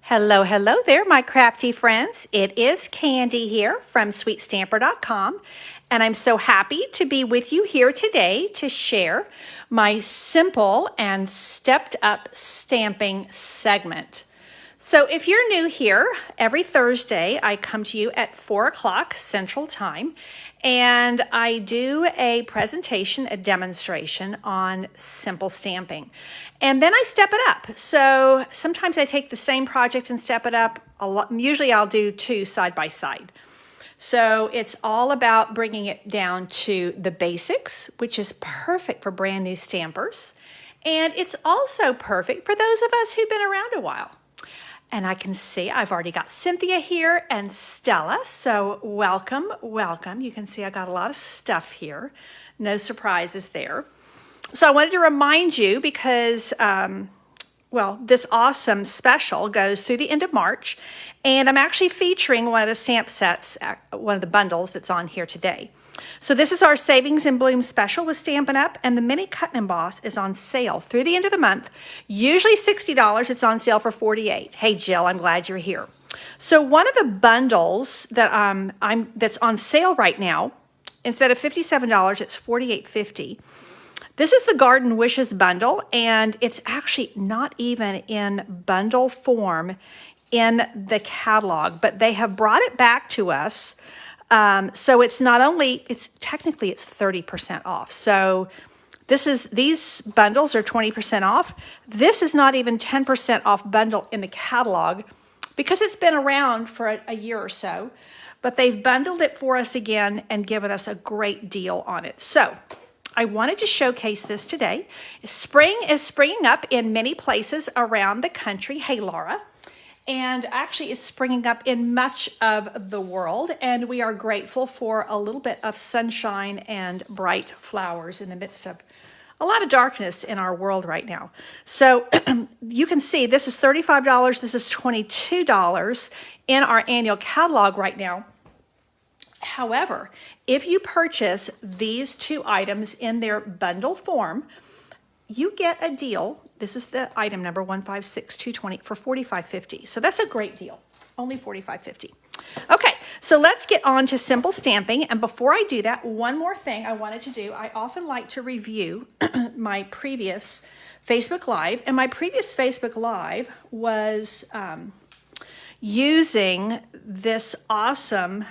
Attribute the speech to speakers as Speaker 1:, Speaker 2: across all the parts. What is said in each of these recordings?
Speaker 1: Hello, hello there, my crafty friends. It is Candy here from sweetstamper.com, and I'm so happy to be with you here today to share my simple and stepped up stamping segment. So if you're new here, every Thursday I come to you at 4 o'clock Central Time, and I do a presentation, a demonstration on simple stamping. And then I step it up. So sometimes I take the same project and step it up. Usually I'll do two side by side. So it's all about bringing it down to the basics, which is perfect for brand new stampers. And it's also perfect for those of us who've been around a while. And I can see I've already got Cynthia here and Stella, so welcome, welcome. You can see I got a lot of stuff here. No surprises there. So I wanted to remind you because, this awesome special goes through the end of March, and I'm actually featuring one of the stamp sets, one of the bundles that's on here today. So this is our Savings in Bloom special with Stampin' Up, and the Mini Cut and Emboss is on sale through the end of the month. Usually $60, it's on sale for $48. Hey Jill, I'm glad you're here. So one of the bundles that that's on sale right now, instead of $57, it's $48.50. This is the Garden Wishes bundle, and it's actually not even in bundle form in the catalog, but they have brought it back to us. So it's not only, technically it's 30% off. So these bundles are 20% off. This is not even 10% off bundle in the catalog because it's been around for a year or so, but they've bundled it for us again and given us a great deal on it. So I wanted to showcase this today. Spring is springing up in many places around the country. Hey, Laura. And actually it's springing up in much of the world, and we are grateful for a little bit of sunshine and bright flowers in the midst of a lot of darkness in our world right now. So you can see this is $35, this is $22 in our annual catalog right now. However, if you purchase these two items in their bundle form, you get a deal. This is the item number 156220 for $45.50. So that's a great deal, only $45.50. Okay, so let's get on to simple stamping. And before I do that, one more thing I wanted to do. I often like to review my previous Facebook Live. And my previous Facebook Live was using this awesome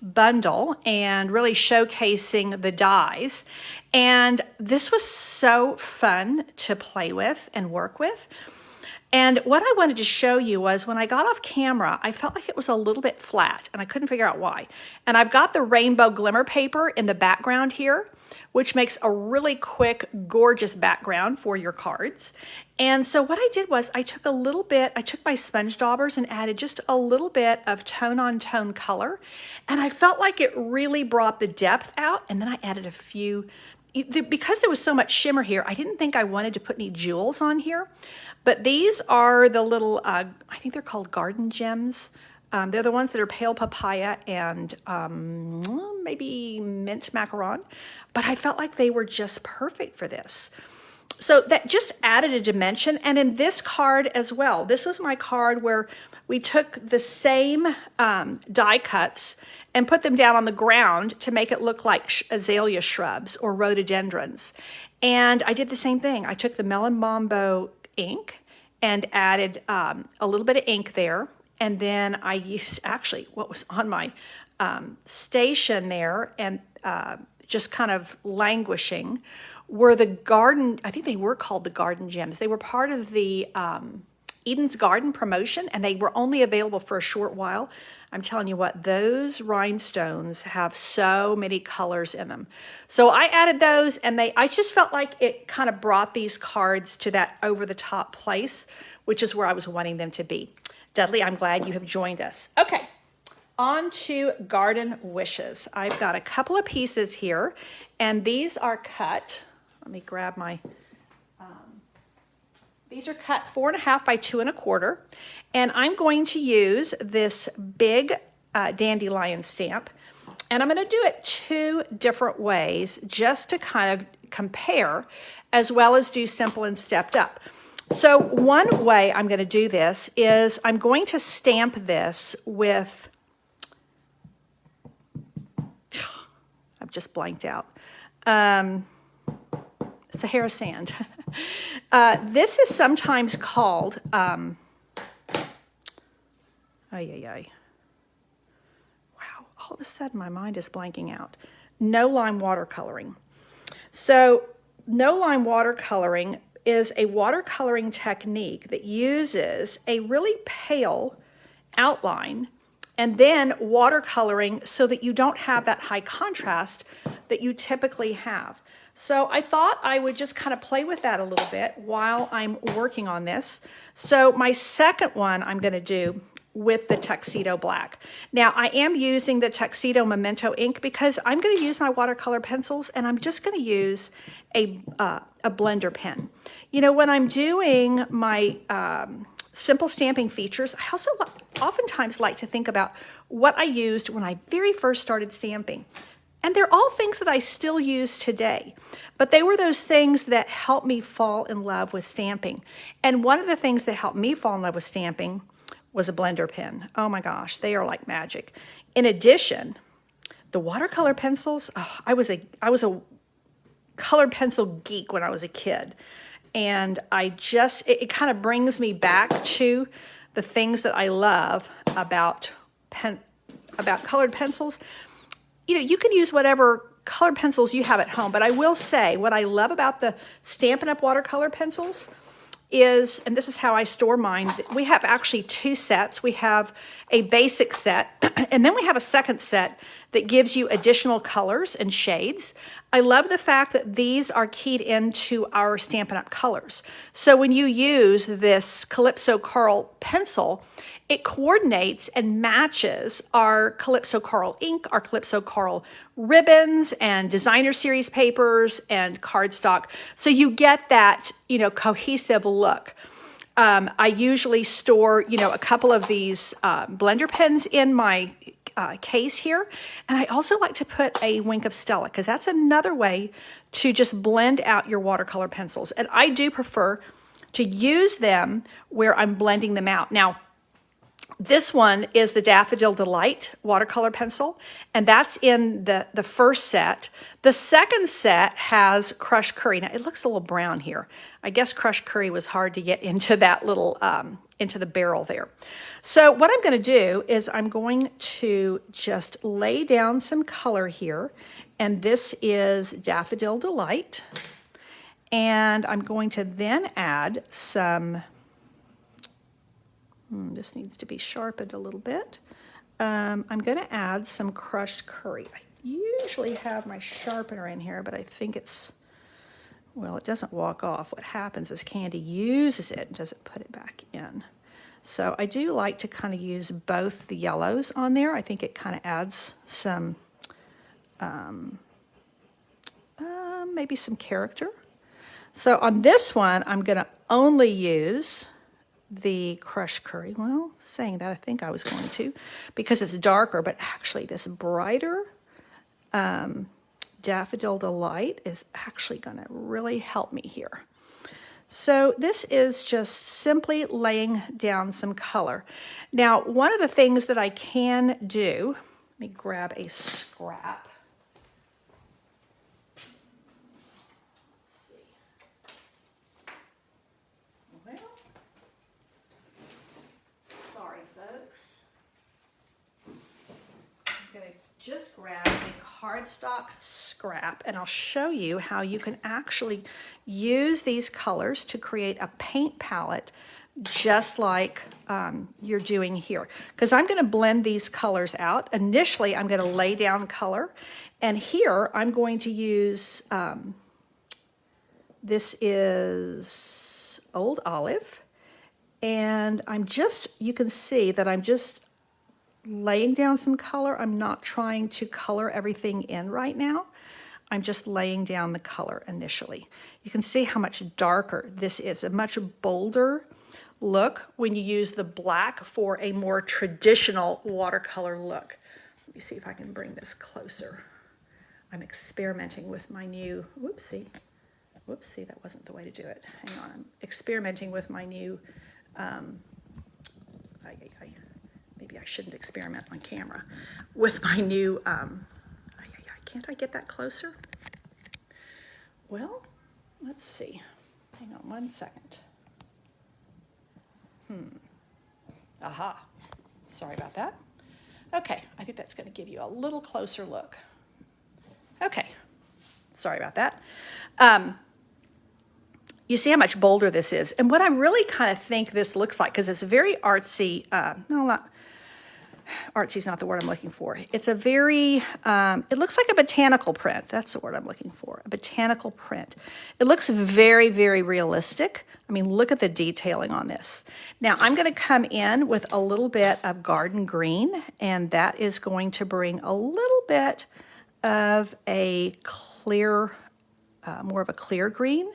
Speaker 1: bundle and really showcasing the dies. And this was so fun to play with and work with. And what I wanted to show you was when I got off camera, I felt like it was a little bit flat and I couldn't figure out why. And I've got the rainbow glimmer paper in the background here, which makes a really quick, gorgeous background for your cards. And so what I did was I took my sponge daubers and added just a little bit of tone-on-tone color. And I felt like it really brought the depth out. And then I added a few, because there was so much shimmer here, I didn't think I wanted to put any jewels on here. But these are the little, I think they're called garden gems. They're the ones that are pale papaya and maybe mint macaron. But I felt like they were just perfect for this. So that just added a dimension. And in this card as well, this was my card where we took the same die cuts and put them down on the ground to make it look like azalea shrubs or rhododendrons. And I did the same thing. I took the Melon Mambo ink and added a little bit of ink there. And then I used actually what was on my station there and just kind of languishing were the garden, I think they were called the garden gems. They were part of the Eden's Garden promotion, and they were only available for a short while. I'm telling you what, those rhinestones have so many colors in them. So I added those, and I just felt like it kind of brought these cards to that over-the-top place, which is where I was wanting them to be. Dudley, I'm glad you have joined us. Okay, on to Garden Wishes. I've got a couple of pieces here, and these are cut. Let me grab my... These are cut 4.5 by 2 1/4, and I'm going to use this big dandelion stamp, and I'm going to do it 2 different ways just to kind of compare as well as do simple and stepped up. So one way I'm going to do this is I'm going to stamp this with, I've just blanked out, Sahara sand. This is sometimes called, wow, all of a sudden my mind is blanking out. No line watercoloring. So no line watercoloring is a watercoloring technique that uses a really pale outline and then watercoloring so that you don't have that high contrast that you typically have. So I thought I would just kind of play with that a little bit while I'm working on this. So my second one I'm going to do with the Tuxedo Black. Now I am using the Tuxedo Memento ink because I'm going to use my watercolor pencils, and I'm just going to use a blender pen. You know, when I'm doing my simple stamping features, I also oftentimes like to think about what I used when I very first started stamping. And they're all things that I still use today, but they were those things that helped me fall in love with stamping. And one of the things that helped me fall in love with stamping was a blender pen. Oh my gosh, they are like magic. In addition, the watercolor pencils, I was a colored pencil geek when I was a kid. And it kind of brings me back to the things that I love about colored pencils. You know, you can use whatever colored pencils you have at home, but I will say what I love about the Stampin' Up! Watercolor pencils is, and this is how I store mine, we have actually two sets. We have a basic set, and then we have a second set that gives you additional colors and shades. I love the fact that these are keyed into our Stampin' Up! Colors. So when you use this Calypso Coral pencil, it coordinates and matches our Calypso Coral ink, our Calypso Coral ribbons, and designer series papers and cardstock. So you get that, you know, cohesive look. I usually store, you know, a couple of these blender pens in my case here. And I also like to put a wink of Stella because that's another way to just blend out your watercolor pencils. And I do prefer to use them where I'm blending them out. Now, this one is the Daffodil Delight watercolor pencil, and that's in the first set. The second set has crushed curry. Now, it looks a little brown here. I guess crushed curry was hard to get into that little, into the barrel there. So what I'm going to do is I'm going to just lay down some color here, and this is Daffodil Delight. And I'm going to then add some... this needs to be sharpened a little bit. I'm going to add some crushed curry. I usually have my sharpener in here, but I think it's, well, it doesn't walk off. What happens is Candy uses it and doesn't put it back in. So I do like to kind of use both the yellows on there. I think it kind of adds some, maybe some character. So on this one, I'm going to only use the crushed curry. Well, saying that, I think I was going to, because it's darker, but actually this brighter Daffodil Delight is actually going to really help me here. So this is just simply laying down some color. Now, one of the things that I can do, let me grab a scrap. Just grab a cardstock scrap, and I'll show you how you can actually use these colors to create a paint palette just like you're doing here. Because I'm going to blend these colors out. Initially, I'm going to lay down color, and here I'm going to use, this is Old Olive, and you can see that I'm just laying down some color. I'm not trying to color everything in right now. I'm just laying down the color initially. You can see how much darker this is, a much bolder look when you use the black for a more traditional watercolor look. Let me see if I can bring this closer. I'm experimenting with my new, Whoops, see, that wasn't the way to do it. Hang on, I'm experimenting with my new, maybe I shouldn't experiment on camera, with my new, can't I get that closer? Well, let's see. Hang on 1 second. Aha. Sorry about that. Okay, I think that's going to give you a little closer look. Okay, sorry about that. You see how much bolder this is. And what I really kind of think this looks like, because it's very artsy, no, not, artsy is not the word I'm looking for. It's a very, it looks like a botanical print. That's the word I'm looking for, a botanical print. It looks very, very realistic. I mean, look at the detailing on this. Now, I'm going to come in with a little bit of garden green, and that is going to bring a little bit of a clear, more of a clear green.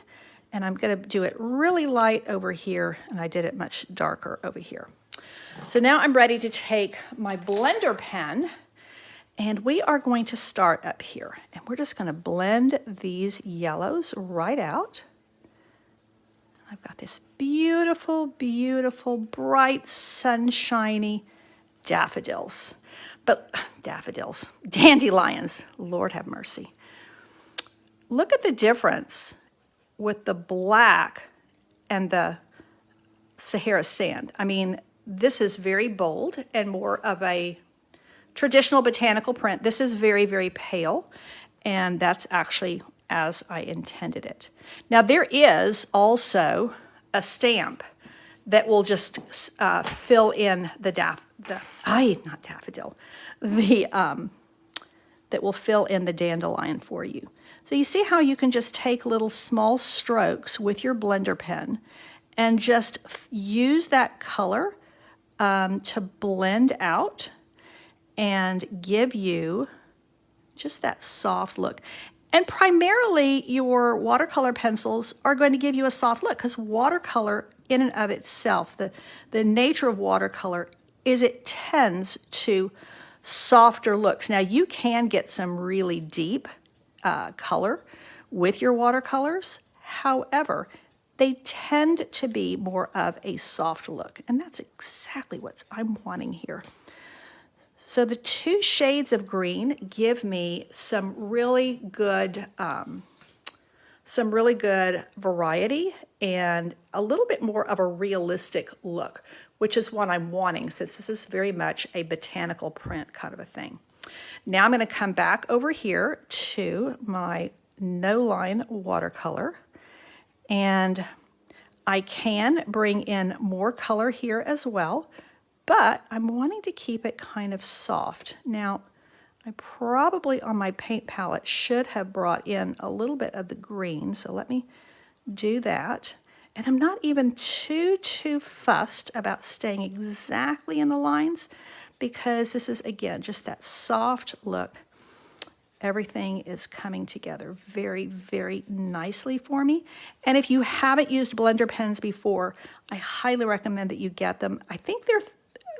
Speaker 1: And I'm going to do it really light over here, and I did it much darker over here. So now I'm ready to take my blender pen, and we are going to start up here. And we're just going to blend these yellows right out. I've got this beautiful, beautiful, bright, sunshiny daffodils. But daffodils, dandelions, Lord have mercy. Look at the difference with the black and the Sahara sand. I mean, this is very bold and more of a traditional botanical print. This is very, very pale, and that's actually as I intended it. Now, there is also a stamp that will just fill in that will fill in the dandelion for you. So you see how you can just take little small strokes with your blender pen and just use that color to blend out and give you just that soft look. And primarily your watercolor pencils are going to give you a soft look, because watercolor in and of itself, the nature of watercolor is it tends to softer looks. Now you can get some really deep color with your watercolors. However, they tend to be more of a soft look, and that's exactly what I'm wanting here. So the two shades of green give me some really good variety and a little bit more of a realistic look, which is what I'm wanting, since this is very much a botanical print kind of a thing. Now I'm going to come back over here to my No Line watercolor, and I can bring in more color here as well, but I'm wanting to keep it kind of soft. Now, I probably on my paint palette should have brought in a little bit of the green, so let me do that. And I'm not even too fussed about staying exactly in the lines, because this is, again, just that soft look. Everything is coming together very, very nicely for me. And if you haven't used blender pens before, I highly recommend that you get them. I think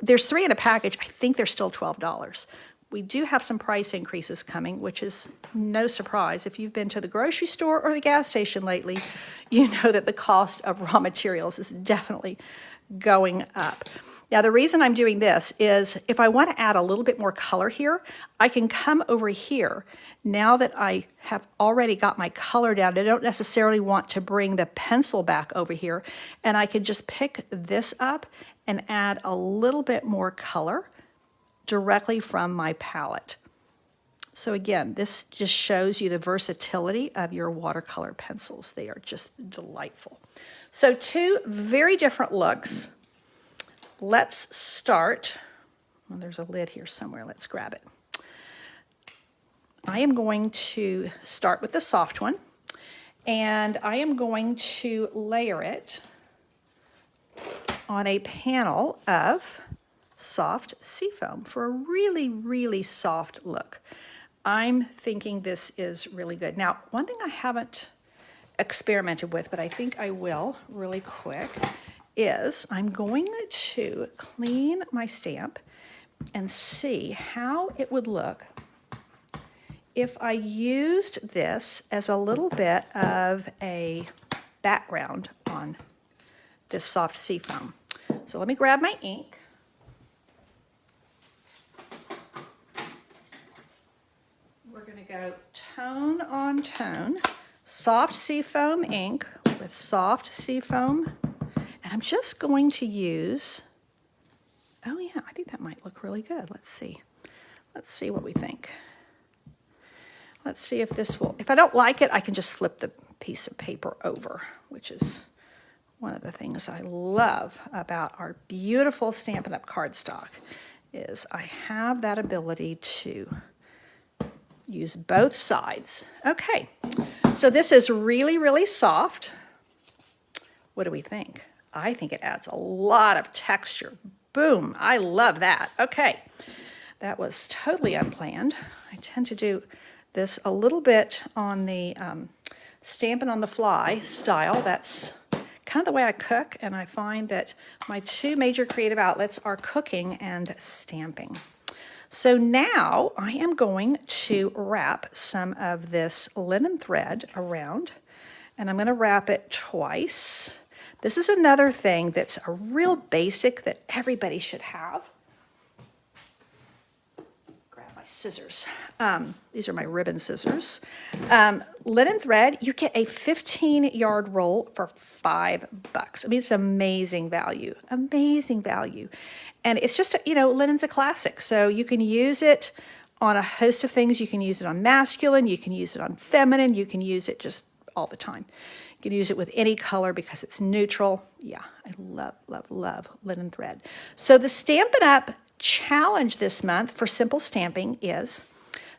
Speaker 1: there's 3 in a package. I think they're still $12. We do have some price increases coming, which is no surprise. If you've been to the grocery store or the gas station lately, you know that the cost of raw materials is definitely going up. Now, the reason I'm doing this is if I want to add a little bit more color here, I can come over here. Now that I have already got my color down, I don't necessarily want to bring the pencil back over here, and I can just pick this up and add a little bit more color directly from my palette. So again, this just shows you the versatility of your watercolor pencils. They are just delightful. So 2 very different looks. Let's start. Well, there's a lid here somewhere. Let's grab it. I am going to start with the soft one, and I am going to layer it on a panel of soft seafoam for a really, really soft look. I'm thinking this is really good. Now, one thing I haven't experimented with, but I think I will really quick, is I'm going to clean my stamp and see how it would look if I used this as a little bit of a background on this soft seafoam. So let me grab my ink. We're going to go tone on tone, soft seafoam ink with soft seafoam. And I'm just going to use, oh yeah, I think that might look really good. Let's see. Let's see what we think. Let's see if this will, if I don't like it, I can just flip the piece of paper over, which is one of the things I love about our beautiful Stampin' Up! Cardstock is I have that ability to use both sides. Okay, so this is really, really soft. What do we think? I think it adds a lot of texture. Boom, I love that. Okay, that was totally unplanned. I tend to do this a little bit on the Stampin' on the Fly style. That's kind of the way I cook, and I find that my two major creative outlets are cooking and stamping. So now I am going to wrap some of this linen thread around, and I'm going to wrap it twice. This is another thing that's a real basic that everybody should have. Grab my scissors. These are my ribbon scissors. Linen thread, you get a 15-yard roll for $5. I mean, it's amazing value, amazing value. And it's just, you know, linen's a classic. So you can use it on a host of things. You can use it on masculine, you can use it on feminine, you can use it just all the time. You can use it with any color because it's neutral. Yeah, I love, love, love linen thread. So the Stampin' Up! Challenge this month for simple stamping is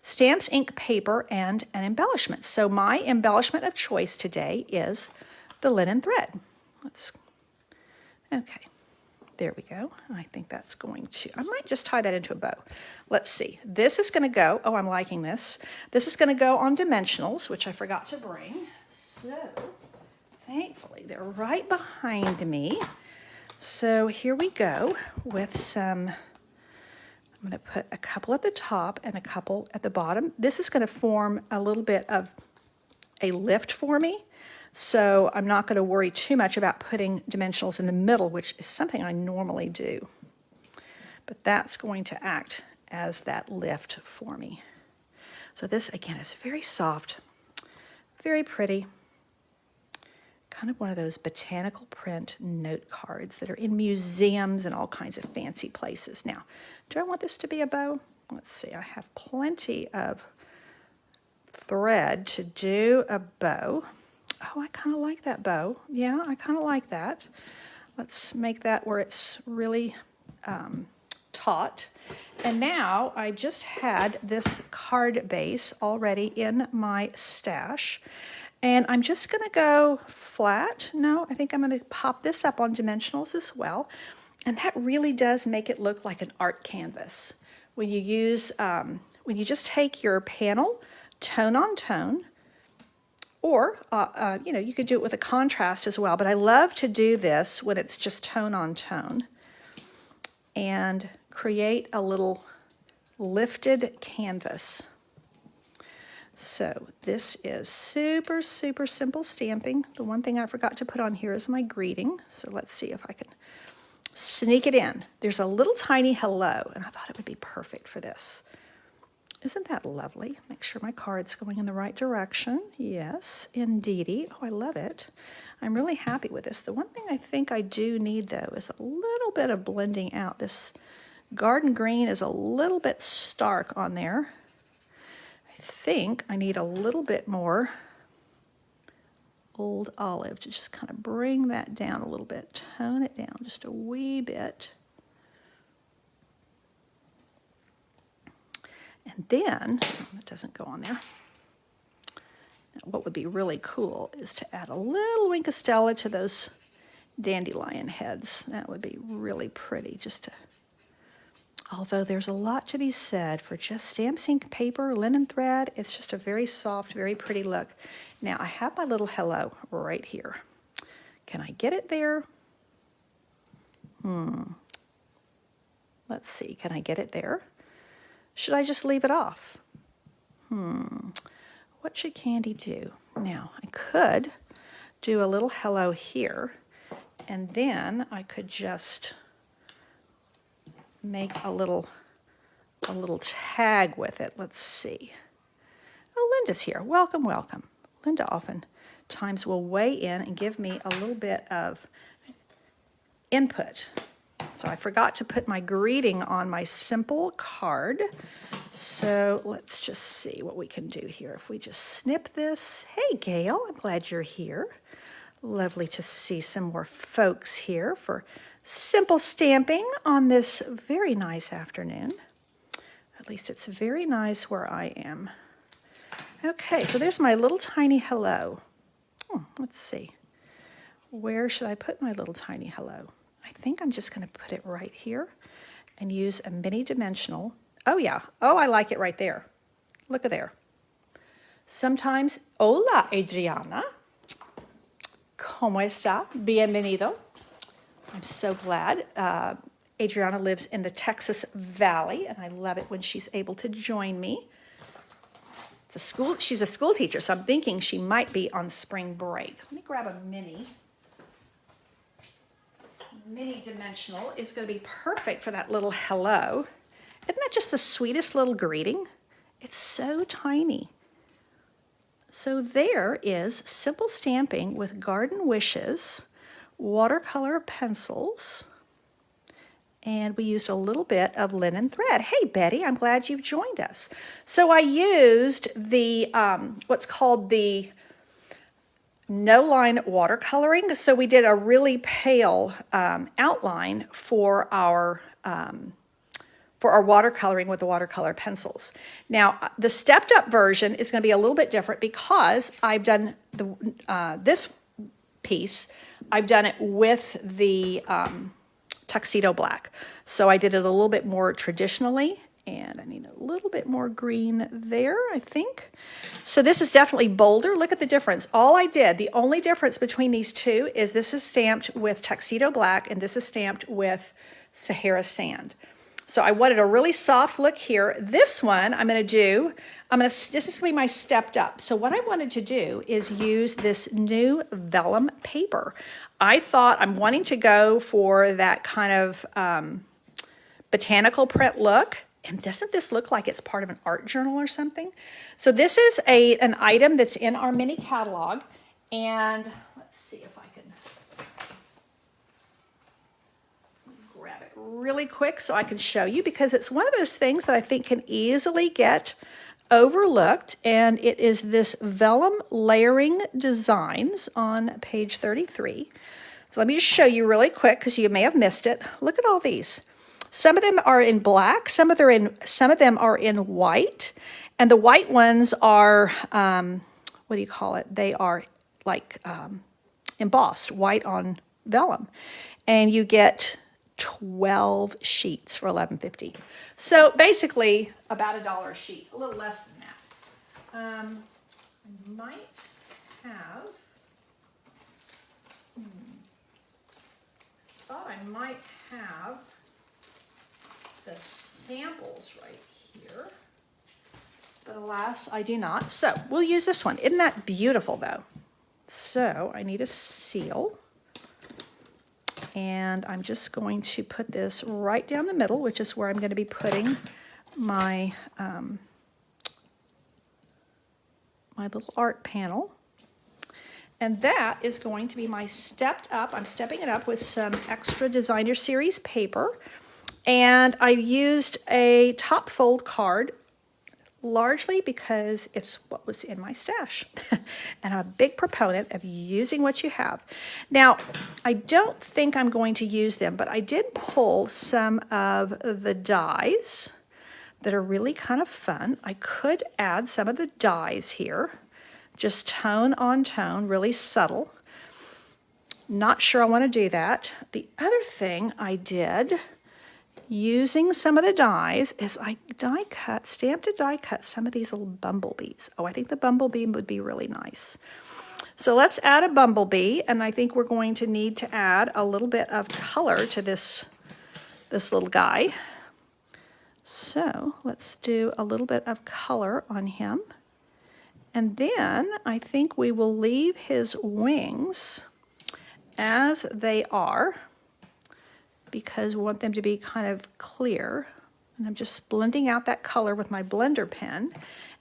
Speaker 1: stamps, ink, paper, and an embellishment. So my embellishment of choice today is the linen thread. Okay, there we go. I think that's going to, I might just tie that into a bow. Let's see. This is going to go, oh, I'm liking this. This is going to go on dimensionals, which I forgot to bring. So thankfully, they're right behind me. So here we go with some, I'm going to put a couple at the top and a couple at the bottom. This is going to form a little bit of a lift for me. So I'm not going to worry too much about putting dimensionals in the middle, which is something I normally do. But that's going to act as that lift for me. So this, again, is very soft, very pretty. Kind of one of those botanical print note cards that are in museums and all kinds of fancy places. Now, do I want this to be a bow? Let's see, I have plenty of thread to do a bow. Oh, I kind of like that bow. Yeah, I kind of like that. Let's make that where it's really taut. And now I just had this card base already in my stash. And I'm just going to go flat. No, I think I'm going to pop this up on dimensionals as well. And that really does make it look like an art canvas. When you use, when you just take your panel, tone on tone, or, you know, you could do it with a contrast as well. But I love to do this when it's just tone on tone and create a little lifted canvas. So this is super, super simple stamping. The one thing I forgot to put on here is my greeting. So let's see if I can sneak it in. There's a little tiny hello, and I thought it would be perfect for this. Isn't that lovely? Make sure my card's going in the right direction. Yes, indeedy. Oh, I love it. I'm really happy with this. The one thing I think I do need, though, is a little bit of blending out. This garden green is a little bit stark on there. I think I need a little bit more old olive to just kind of bring that down a little bit, tone it down just a wee bit. And then, it doesn't go on there. Now, what would be really cool is to add a little Wink of Stella to those dandelion heads. That would be really pretty just to, although there's a lot to be said for just stamps, ink, paper, linen thread. It's just a very soft, very pretty look. Now, I have my little hello right here. Can I get it there? Let's see, can I get it there? Should I just leave it off? What should Candy do? Now, I could do a little hello here, and then I could just make a little tag with it. Let's see. Oh, Linda's here. Welcome, welcome. Linda oftentimes will weigh in and give me a little bit of input. So I forgot to put my greeting on my simple card. So let's just see what we can do here. If we just snip this. Hey, Gail, I'm glad you're here. Lovely to see some more folks here for simple stamping on this very nice afternoon. At least it's very nice where I am. Okay, so there's my little tiny hello. Let's see. Where should I put my little tiny hello? I think I'm just going to put it right here and use a mini dimensional. Oh yeah, I like it right there. Look at there. Sometimes, hola Adriana. ¿Cómo está? Bienvenido. I'm so glad. Adriana lives in the Texas Valley, and I love it when she's able to join me. She's a school teacher, so I'm thinking she might be on spring break. Let me grab a mini dimensional. Is going to be perfect for that little hello. Isn't that just the sweetest little greeting? It's so tiny. So there is simple stamping with Garden Wishes, watercolor pencils, and we used a little bit of linen thread. Hey, Betty, I'm glad you've joined us. So I used the, what's called the no line watercoloring. So we did a really pale outline for our watercoloring with the watercolor pencils. Now, the stepped up version is going to be a little bit different because I've done this piece, I've done it with the tuxedo black. So I did it a little bit more traditionally, and I need a little bit more green there, I think. So this is definitely bolder. Look at the difference. The only difference between these two is this is stamped with tuxedo black and this is stamped with Sahara sand. So I wanted a really soft look here. This one this is going to be my stepped up. So what I wanted to do is use this new vellum paper. I thought I'm wanting to go for that kind of botanical print look. And doesn't this look like it's part of an art journal or something? So this is an item that's in our mini catalog. And let's see if I can grab it really quick so I can show you, because it's one of those things that I think can easily get overlooked. And it is this vellum layering designs on page 33. So let me just show you really quick because you may have missed it. Look at all these. Some of them are in black, some of them are in white, and the white ones are what do you call it? They are like embossed white on vellum, and you get 12 sheets for $11.50. So basically about $1 a sheet, a little less than that. I might have. Thought I might have the samples right here, but alas, I do not. So we'll use this one. Isn't that beautiful though? So I need a seal, and I'm just going to put this right down the middle, which is where I'm going to be putting my my little art panel. And that is going to be my stepped up. I'm stepping it up with some extra Designer Series paper. And I used a top fold card, largely because it's what was in my stash. And I'm a big proponent of using what you have. Now, I don't think I'm going to use them, but I did pull some of the dies that are really kind of fun. I could add some of the dies here, just tone on tone, really subtle. Not sure I want to do that. The other thing I did using some of the dies is I stamped and die cut some of these little bumblebees. Oh, I think the bumblebee would be really nice. So let's add a bumblebee, and I think we're going to need to add a little bit of color to this little guy. So let's do a little bit of color on him. And then I think we will leave his wings as they are because we want them to be kind of clear. And I'm just blending out that color with my blender pen.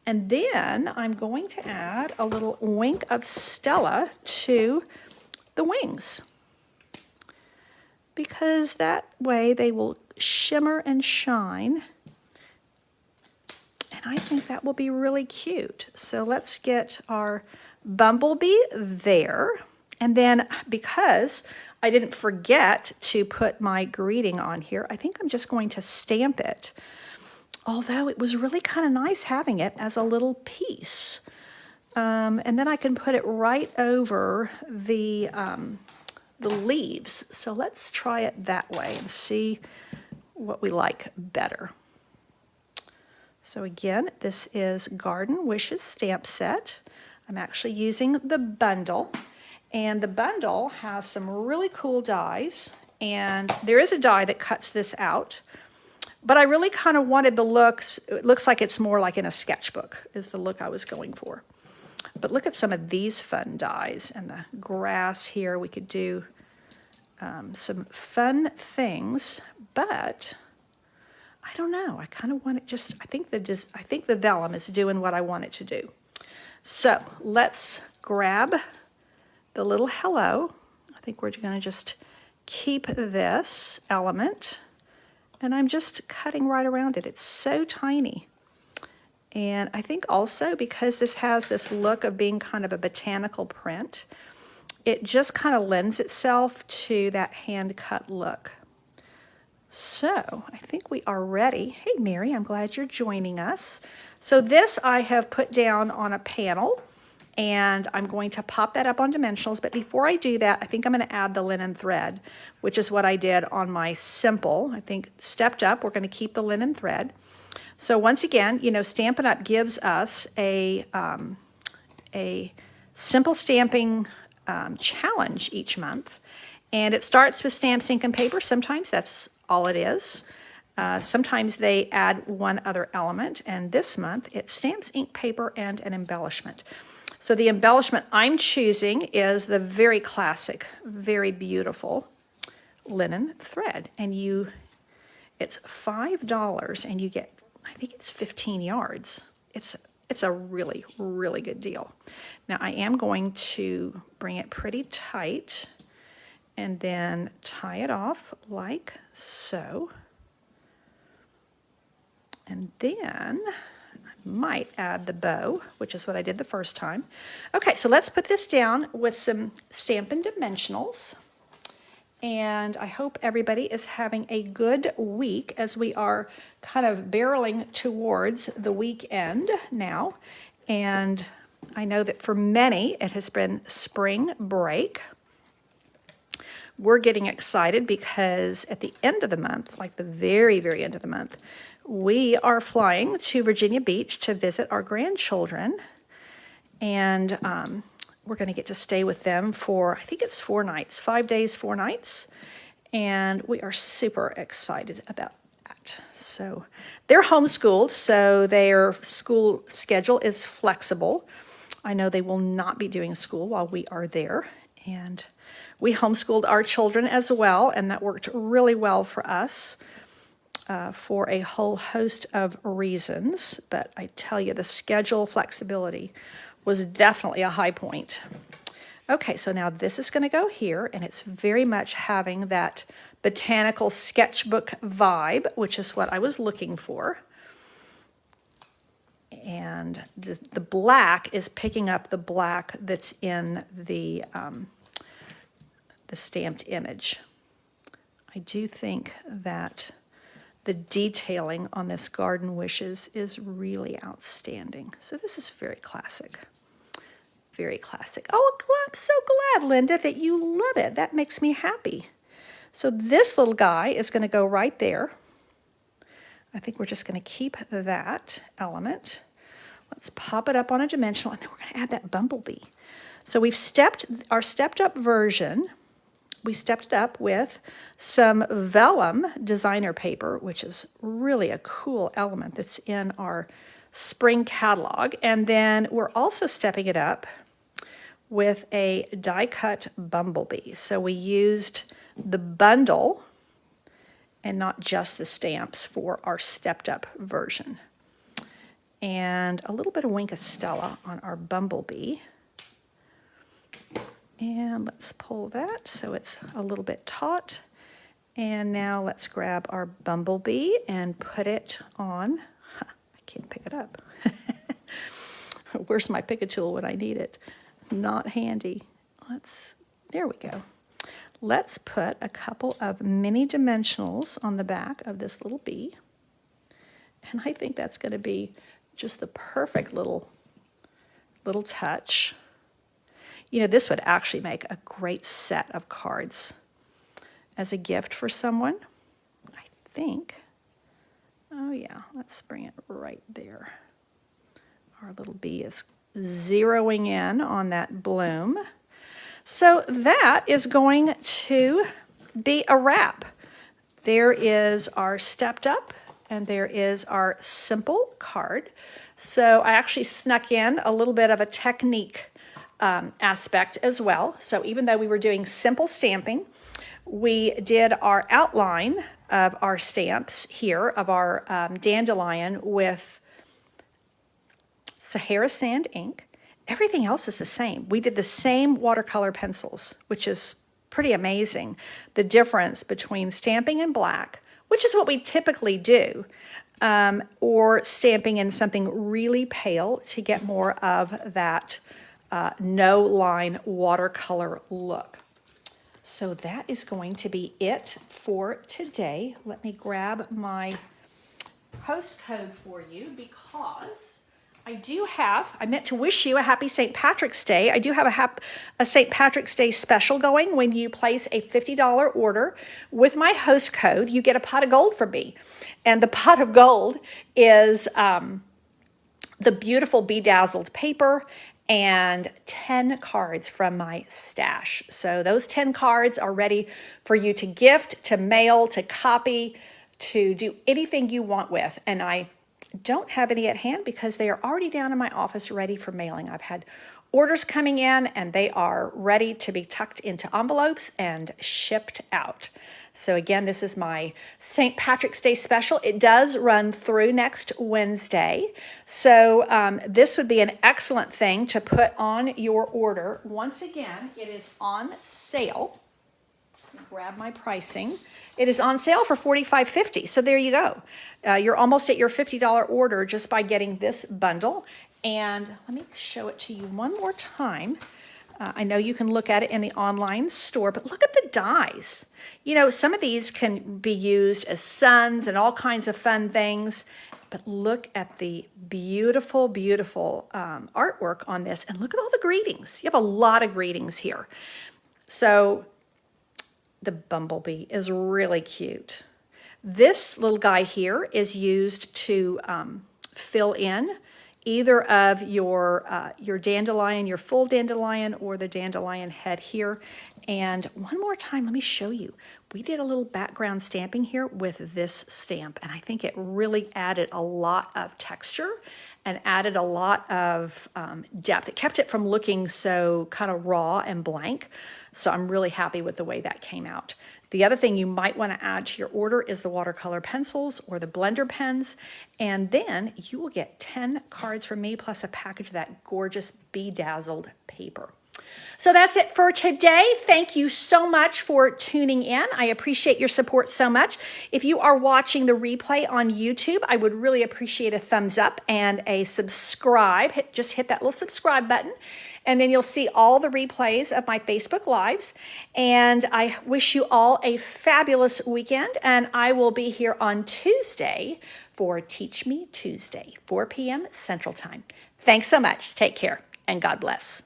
Speaker 1: And then I'm going to add a little wink of Stella to the wings, because that way they will shimmer and shine. And I think that will be really cute. So let's get our bumblebee there. And then because I didn't forget to put my greeting on here, I think I'm just going to stamp it. Although it was really kind of nice having it as a little piece. And then I can put it right over the leaves. So let's try it that way and see what we like better. So again, this is Garden Wishes stamp set. I'm actually using the bundle. And the bundle has some really cool dies. And there is a die that cuts this out. But I really kind of wanted the looks. It looks like it's more like in a sketchbook is the look I was going for. But look at some of these fun dies and the grass here. We could do some fun things, but I don't know. I kind of want it just, I think the vellum is doing what I want it to do. So let's grab the little hello. I think we're going to just keep this element. And I'm just cutting right around it. It's so tiny. And I think also because this has this look of being kind of a botanical print, it just kind of lends itself to that hand-cut look. So I think we are ready. Hey, Mary, I'm glad you're joining us. So this I have put down on a panel, and I'm going to pop that up on dimensionals. But before I do that, I think I'm going to add the linen thread, which is what I did on my simple. I think stepped up, we're going to keep the linen thread. So once again, you know, Stampin' Up! Gives us a simple stamping challenge each month. And it starts with stamps, ink, and paper. Sometimes that's all it is. Sometimes they add one other element. And this month, it's stamps, ink, paper, and an embellishment. So the embellishment I'm choosing is the very classic, very beautiful linen thread. And it's $5 and you get, I think it's 15 yards. It's a really, really good deal. Now I am going to bring it pretty tight and then tie it off like so. And then might add the bow, which is what I did the first time. Okay, so let's put this down with some Stampin' Dimensionals. And I hope everybody is having a good week as we are kind of barreling towards the weekend now. And I know that for many, it has been spring break. We're getting excited because at the end of the month, like the very, very end of the month, we are flying to Virginia Beach to visit our grandchildren, and we're going to get to stay with them for, I think it's 4 nights, 5 days, 4 nights, and we are super excited about that. So they're homeschooled, so their school schedule is flexible. I know they will not be doing school while we are there, and we homeschooled our children as well, and that worked really well for us. For a whole host of reasons, but I tell you, the schedule flexibility was definitely a high point. Okay, so now this is going to go here, and it's very much having that botanical sketchbook vibe, which is what I was looking for. And the black is picking up the black that's in the stamped image. I do think that the detailing on this Garden Wishes is really outstanding. So this is very classic. Very classic. Oh, I'm so glad, Linda, that you love it. That makes me happy. So this little guy is going to go right there. I think we're just going to keep that element. Let's pop it up on a dimensional, and then we're going to add that bumblebee. So we've our stepped up version we stepped it up with some vellum designer paper, which is really a cool element that's in our spring catalog. And then we're also stepping it up with a die-cut Bumblebee. So we used the bundle and not just the stamps for our stepped-up version. And a little bit of Wink of Stella on our Bumblebee. And let's pull that so it's a little bit taut. And now let's grab our Bumblebee and put it on. I can't pick it up. Where's my pick-a tool when I need it? Not handy. There we go. Let's put a couple of mini dimensionals on the back of this little bee. And I think that's going to be just the perfect little touch. You know, this would actually make a great set of cards as a gift for someone, I think. Oh yeah, let's bring it right there. Our little bee is zeroing in on that bloom. So that is going to be a wrap. There is our stepped up and there is our simple card. So I actually snuck in a little bit of a technique aspect as well. So even though we were doing simple stamping, we did our outline of our stamps here of our dandelion with Sahara sand ink. Everything else is the same. We did the same watercolor pencils, which is pretty amazing. The difference between stamping in black, which is what we typically do, or stamping in something really pale to get more of that no line watercolor look. So that is going to be it for today. Let me grab my post code for you because I meant to wish you a happy St. Patrick's Day. I do have a St. Patrick's Day special going. When you place a $50 order with my host code, you get a pot of gold from me. And the pot of gold is the beautiful bedazzled paper and 10 cards from my stash. So those 10 cards are ready for you to gift, to mail, to copy, to do anything you want with. And I don't have any at hand because they are already down in my office ready for mailing. I've had orders coming in and they are ready to be tucked into envelopes and shipped out. So again, this is my St. Patrick's Day special. It does run through next Wednesday. So this would be an excellent thing to put on your order. Once again, it is on sale. Grab my pricing. It is on sale for $45.50. So there you go. You're almost at your $50 order just by getting this bundle. And let me show it to you one more time. I know you can look at it in the online store, but look at the dies. You know, some of these can be used as suns and all kinds of fun things. But look at the beautiful, beautiful artwork on this. And look at all the greetings. You have a lot of greetings here. So the Bumblebee is really cute. This little guy here is used to fill in either of your dandelion, your full dandelion, or the dandelion head here. And one more time, let me show you. We did a little background stamping here with this stamp, and I think it really added a lot of texture and added a lot of depth. It kept it from looking so kind of raw and blank. So I'm really happy with the way that came out. The other thing you might want to add to your order is the watercolor pencils or the blender pens. And then you will get 10 cards from me plus a package of that gorgeous bedazzled paper. So that's it for today. Thank you so much for tuning in. I appreciate your support so much. If you are watching the replay on YouTube, I would really appreciate a thumbs up and a subscribe. Just hit that little subscribe button, and then you'll see all the replays of my Facebook Lives. And I wish you all a fabulous weekend, and I will be here on Tuesday for Teach Me Tuesday, 4 p.m. Central Time. Thanks so much. Take care, and God bless.